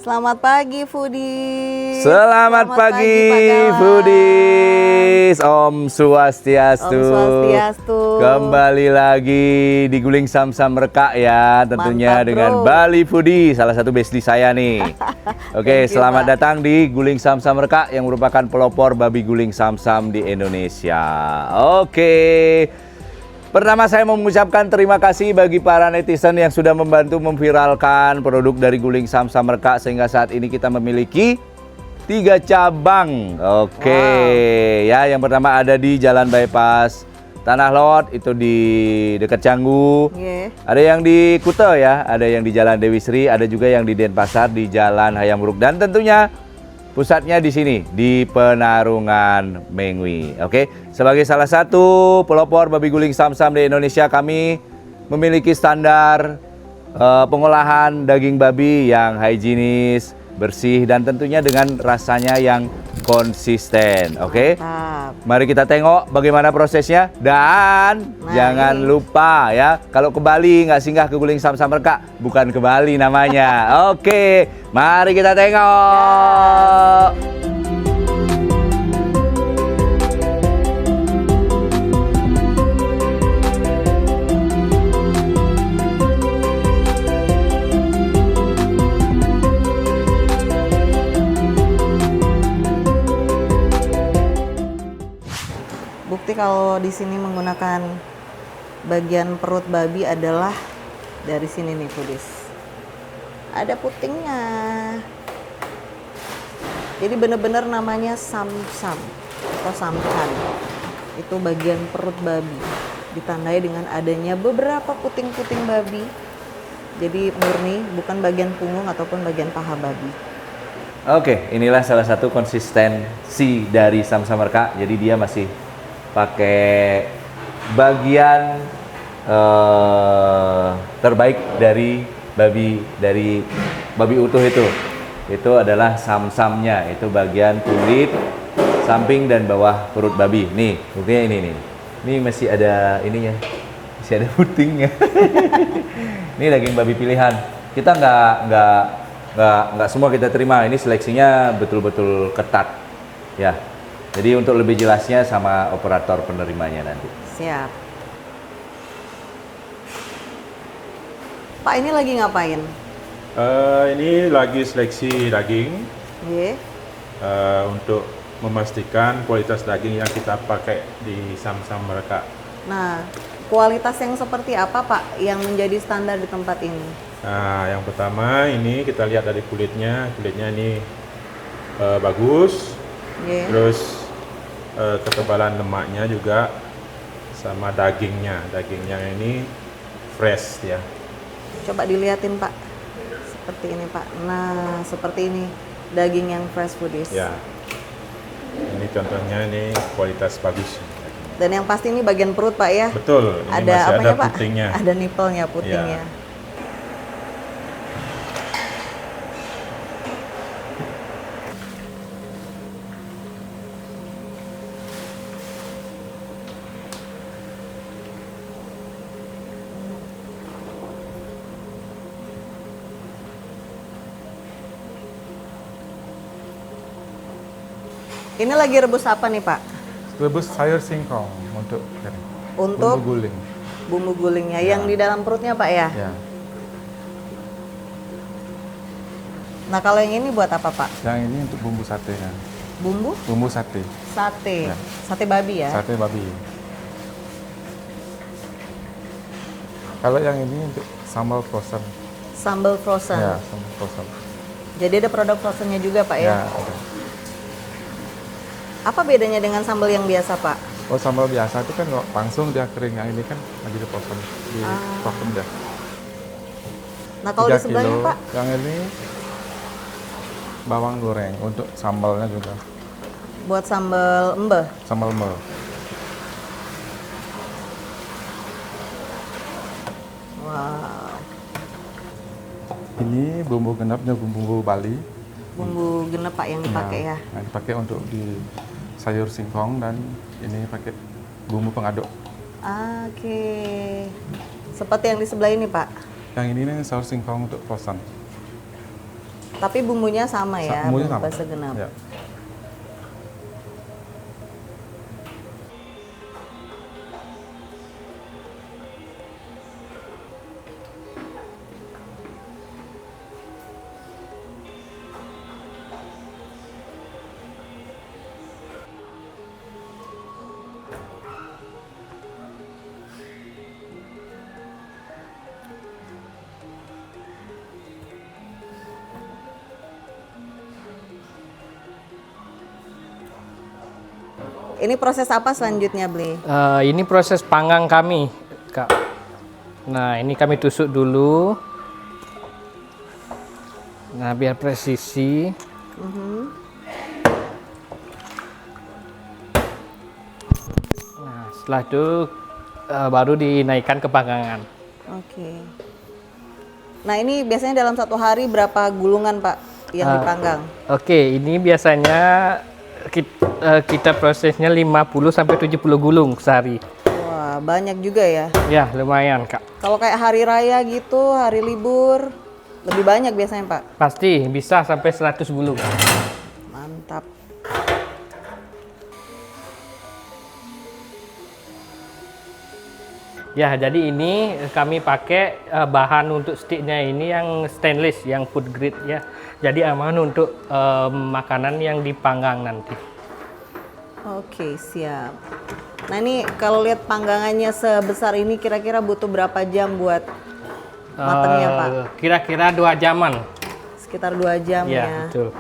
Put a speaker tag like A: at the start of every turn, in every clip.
A: Selamat pagi Foodies.
B: Selamat pagi
A: Pak Galang.
B: Foodies. Om Swastiastu.
A: Om Swastiastu.
B: Kembali lagi di Guling Samsam Rekak ya, tentunya
A: Mantap,
B: dengan
A: bro.
B: Bali Foodies, salah satu bestie saya nih. Oke,
A: Thank you,
B: selamat
A: Pak.
B: datang di Guling Samsam Rekak yang merupakan pelopor babi guling samsam di Indonesia. Oke. Pertama saya mau mengucapkan terima kasih bagi para netizen yang sudah membantu memviralkan produk dari Guling Samsam Rekak sehingga saat ini kita memiliki 3 cabang. Oke, ya yang pertama ada di Jalan Bypass Tanah Lot itu di dekat Canggu.
A: Yeah.
B: Ada yang di Kuta ya, ada yang di Jalan Dewi Sri, ada juga yang di Denpasar di Jalan Hayam Wuruk dan tentunya pusatnya di sini, di Penarungan Mengwi. Oke, sebagai salah satu pelopor babi guling samsam di Indonesia, kami memiliki standar pengolahan daging babi yang higienis, bersih, dan tentunya dengan rasanya yang konsisten. Oke,
A: Mantap.
B: mari kita tengok bagaimana prosesnya. Dan
A: Nah,
B: jangan
A: ini.
B: lupa ya, kalau ke Bali nggak singgah ke Guling Samsam Rekak, bukan ke Bali namanya. Oke, mari kita tengok.
A: Bukti kalau di sini menggunakan bagian perut babi adalah dari sini nih Foodies. Ada putingnya. Jadi benar-benar namanya samsam atau samcan. Itu bagian perut babi. Ditandai dengan adanya beberapa puting-puting babi. Jadi murni, bukan bagian punggung ataupun bagian paha babi.
B: Oke, inilah salah satu konsistensi dari Samsam Rekak. Jadi dia masih pakai bagian terbaik dari babi utuh itu. Itu adalah samsamnya, itu bagian kulit samping dan bawah perut babi. Nih, buktinya ini nih. Ini masih ada ininya, masih ada putingnya. Ini daging babi pilihan. Kita nggak semua kita terima. Ini seleksinya betul-betul ketat, ya. Jadi untuk lebih jelasnya sama operator penerimanya nanti.
A: Siap. Pak ini lagi ngapain?
C: Ini lagi seleksi daging
A: Ye.
C: untuk memastikan kualitas daging yang kita pakai di Samsam Rekak.
A: Nah, kualitas yang seperti apa Pak yang menjadi standar di tempat ini?
C: Nah, yang pertama ini kita lihat dari kulitnya ini bagus.
A: Ye.
C: Terus ketebalan lemaknya juga sama dagingnya ini fresh ya.
A: Coba dilihatin Pak. Seperti ini Pak. Nah, seperti ini daging yang fresh Foodies.
C: Ya. Ini contohnya ini kualitas bagus.
A: Dan yang pasti ini bagian perut Pak ya.
C: Betul. Ini
A: Ada
C: masih
A: apanya
C: ada
A: Pak?
C: putingnya.
A: Ada nipelnya, putingnya.
C: Ya.
A: Ini lagi rebus apa nih Pak?
D: Rebus sayur singkong untuk
A: Untuk
D: bumbu guling.
A: bumbu gulingnya yang di dalam perutnya Pak ya.
D: Ya.
A: Nah, kalau yang ini buat apa Pak?
D: Yang ini untuk bumbu sate kan.
A: Bumbu
D: Bumbu sate.
A: sate.
D: Ya.
A: Sate babi ya.
D: Sate babi. Kalau yang ini untuk sambal frozen.
A: Sambal frozen.
D: Ya, sambal frozen.
A: Jadi ada produk frozennya juga Pak ya.
D: Ya, ada.
A: Apa bedanya dengan sambal yang biasa Pak?
D: Oh, sambal biasa itu kan langsung dia kering. Yang ini kan lagi di frozen. Di frozen dia.
A: Nah, kalau di
D: 3
A: sebelahnya
D: kilo.
A: Pak?
D: Yang ini bawang goreng untuk sambalnya juga.
A: Buat sambal embeh.
D: Sambal mel.
A: Wow.
D: Ini bumbu genapnya bumbu Bali.
A: Bumbu genep Pak yang dipakai ya.
D: Nah, dipakai untuk di sayur singkong dan ini pakai bumbu pengaduk.
A: Oke. Seperti yang di sebelah ini Pak.
D: Yang ini nih sayur singkong untuk frozen.
A: Tapi bumbunya sama ya,
D: Bumbunya
A: bumbu
D: sama.
A: basa genap.
D: Ya.
A: Ini proses apa selanjutnya, Ble?
E: Ini proses panggang kami, Kak. Nah, ini kami tusuk dulu. Nah, biar presisi. Nah, setelah itu baru dinaikkan ke panggangan.
A: Oke. Nah, ini biasanya dalam satu hari berapa gulungan, Pak, yang dipanggang?
E: Oke, ini biasanya kita prosesnya 50 sampai 70 gulung sehari.
A: Wah, banyak juga ya.
E: Ya, lumayan, Kak.
A: Kalau kayak hari raya gitu, hari libur, lebih banyak biasanya, Pak.
E: Pasti bisa sampai 100 gulung.
A: Mantap.
E: Ya, jadi ini kami pakai bahan untuk sticknya ini yang stainless, yang food grade ya. Jadi aman untuk makanan yang dipanggang nanti.
A: Oke, siap. Nah, ini kalau lihat panggangannya sebesar ini kira-kira butuh berapa jam buat matangnya, Pak?
E: Kira-kira 2 jaman.
A: Sekitar 2 jam
E: Ya,
A: ya.
E: betul.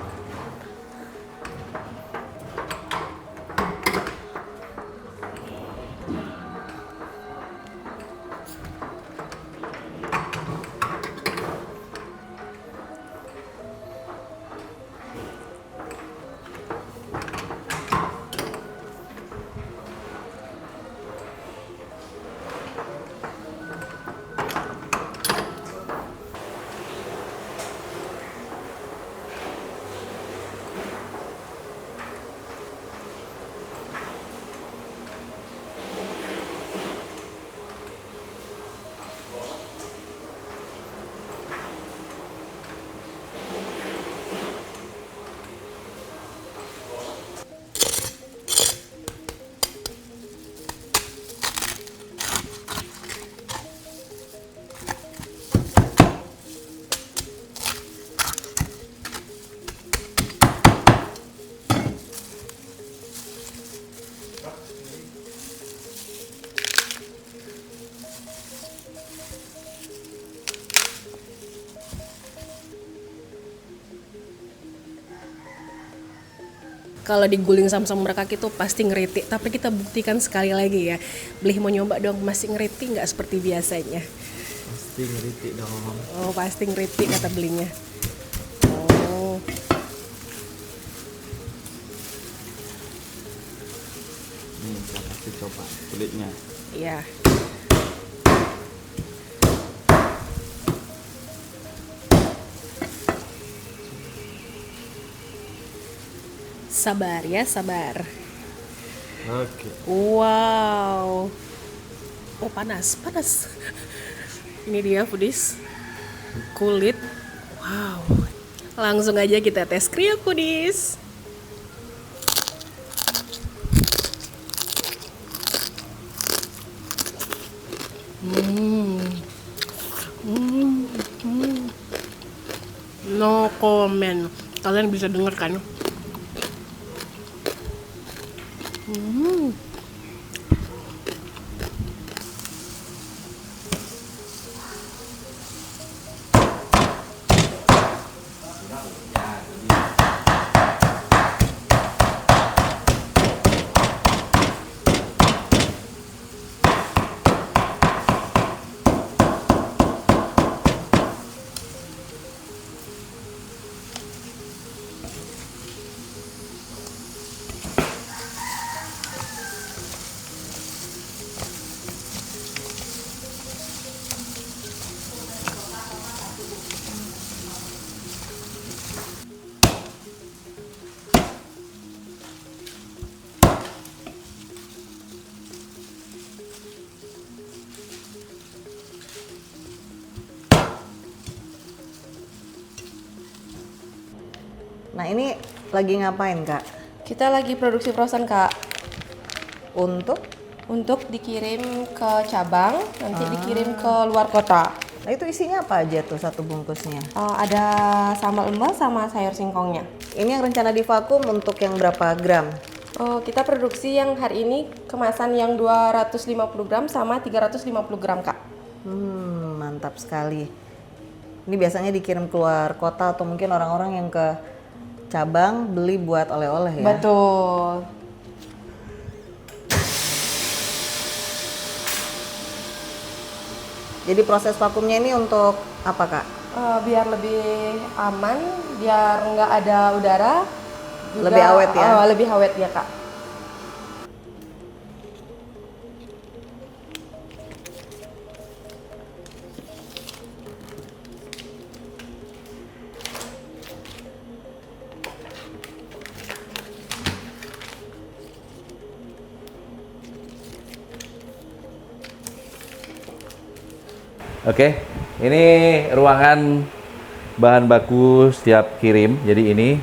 F: Kalau diguling sama mereka itu pasti ngeritik, tapi kita buktikan sekali lagi ya. Beli mau nyoba dong, masih ngeritik nggak seperti biasanya?
G: Pasti ngeritik dong.
F: Oh, pasti ngeritik kata belinya. Oh,
G: Nih, saya kasih coba kulitnya.
F: iya. Sabar ya, sabar.
G: Oke.
F: Wow. Oh, panas, panas. Ini dia foodies. Kulit. Wow. Langsung aja kita tes kriuk foodies. No comment. Kalian bisa denger kan?
A: Nah ini lagi ngapain Kak?
F: Kita lagi produksi frozen Kak.
A: Untuk
F: Dikirim ke cabang, nanti dikirim ke luar kota.
A: nah itu isinya apa aja tuh satu bungkusnya?
F: Ada sambal emas sama sayur singkongnya.
A: Ini yang rencana divakum untuk yang berapa gram?
F: Kita produksi yang hari ini kemasan yang 250 gram sama 350 gram Kak.
A: Mantap sekali. Ini biasanya dikirim keluar kota atau mungkin orang-orang yang ke cabang beli buat oleh-oleh ya?
F: Betul.
A: Jadi proses vakumnya ini untuk apa Kak?
F: Biar lebih aman, biar nggak ada udara. Juga,
A: Lebih awet ya?
F: Lebih awet ya Kak.
B: Oke, ini ruangan bahan baku setiap kirim. Jadi ini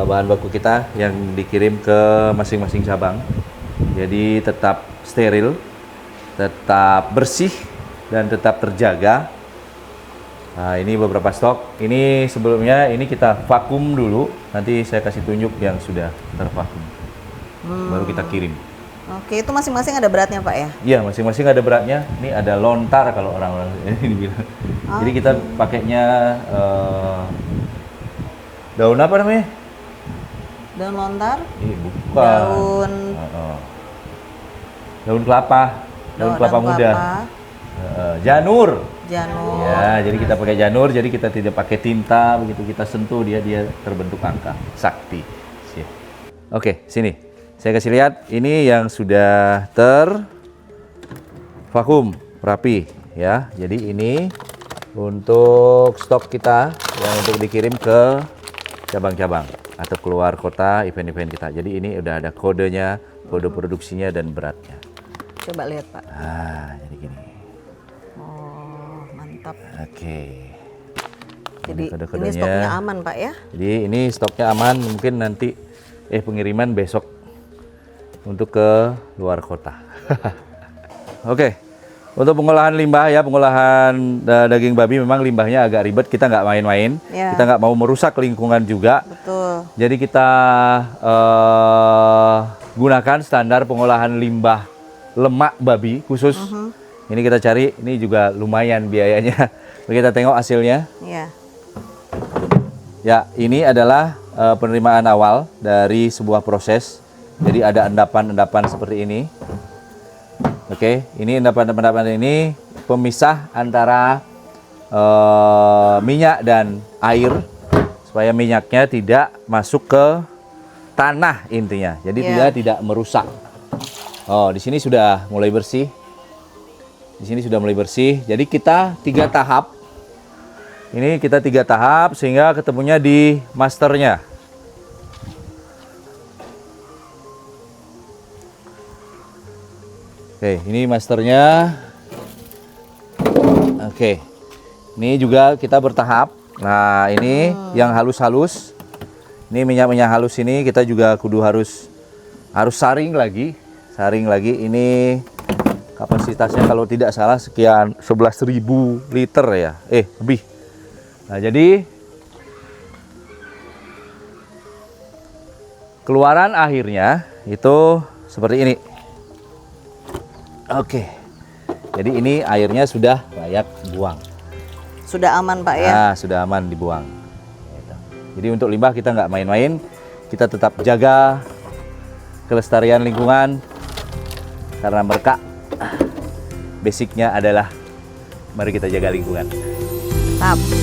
B: bahan baku kita yang dikirim ke masing-masing cabang. Jadi tetap steril, tetap bersih, dan tetap terjaga. Nah, ini beberapa stok. Ini sebelumnya ini kita vakum dulu. Nanti saya kasih tunjuk yang sudah tervakum. Baru kita kirim.
A: Oke, itu masing-masing ada beratnya Pak ya?
B: Iya, masing-masing ada beratnya. Ini ada lontar kalau orang-orang ini bilang. Jadi kita pakainya daun apa namanya?
A: Daun lontar?
B: Bukan. Daun kelapa. Daun kelapa muda. Janur.
A: Janur.
B: Ya, jadi kita pakai janur. Jadi kita tidak pakai tinta. Begitu kita sentuh dia terbentuk angka sakti. Oke, sini. Saya kasih lihat, ini yang sudah tervakum rapi ya. Jadi ini untuk stok kita yang untuk dikirim ke cabang-cabang atau keluar kota event-event kita. Jadi ini udah ada kodenya, kode produksinya dan beratnya.
A: Coba lihat Pak.
B: Nah, jadi gini.
A: Oh, mantap.
B: Oke.
A: Jadi
B: Kode-kodenya.
A: ini stoknya aman Pak ya?
B: Jadi ini stoknya aman, mungkin nanti pengiriman besok untuk ke luar kota. Oke, untuk pengolahan limbah ya, pengolahan daging babi memang limbahnya agak ribet, kita nggak main-main,
A: Ya.
B: kita nggak mau merusak lingkungan juga.
A: Betul.
B: Jadi kita gunakan standar pengolahan limbah lemak babi khusus. Ini kita cari, ini juga lumayan biayanya. Kita tengok hasilnya.
A: Iya.
B: Ya, ini adalah penerimaan awal dari sebuah proses. Jadi ada endapan-endapan seperti ini. Oke, ini endapan-endapan ini pemisah antara minyak dan air supaya minyaknya tidak masuk ke tanah intinya. Jadi dia tidak merusak. Oh, di sini sudah mulai bersih. Di sini sudah mulai bersih. Jadi kita 3 tahap. Ini kita 3 tahap sehingga ketemunya di masternya. Oke, ini masternya. Oke, ini juga kita bertahap. Nah, ini yang halus-halus. Ini minyak-minyak halus ini kita juga kudu harus saring lagi. Saring lagi. Ini kapasitasnya kalau tidak salah sekian 11.000 liter ya. Lebih. Nah, jadi keluaran akhirnya itu seperti ini. Oke, jadi ini airnya sudah layak buang.
A: Sudah aman Pak ya?
B: Nah, sudah aman dibuang. Jadi untuk limbah kita nggak main-main, kita tetap jaga kelestarian lingkungan karena mereka basicnya adalah mari kita jaga lingkungan.
A: Mantap.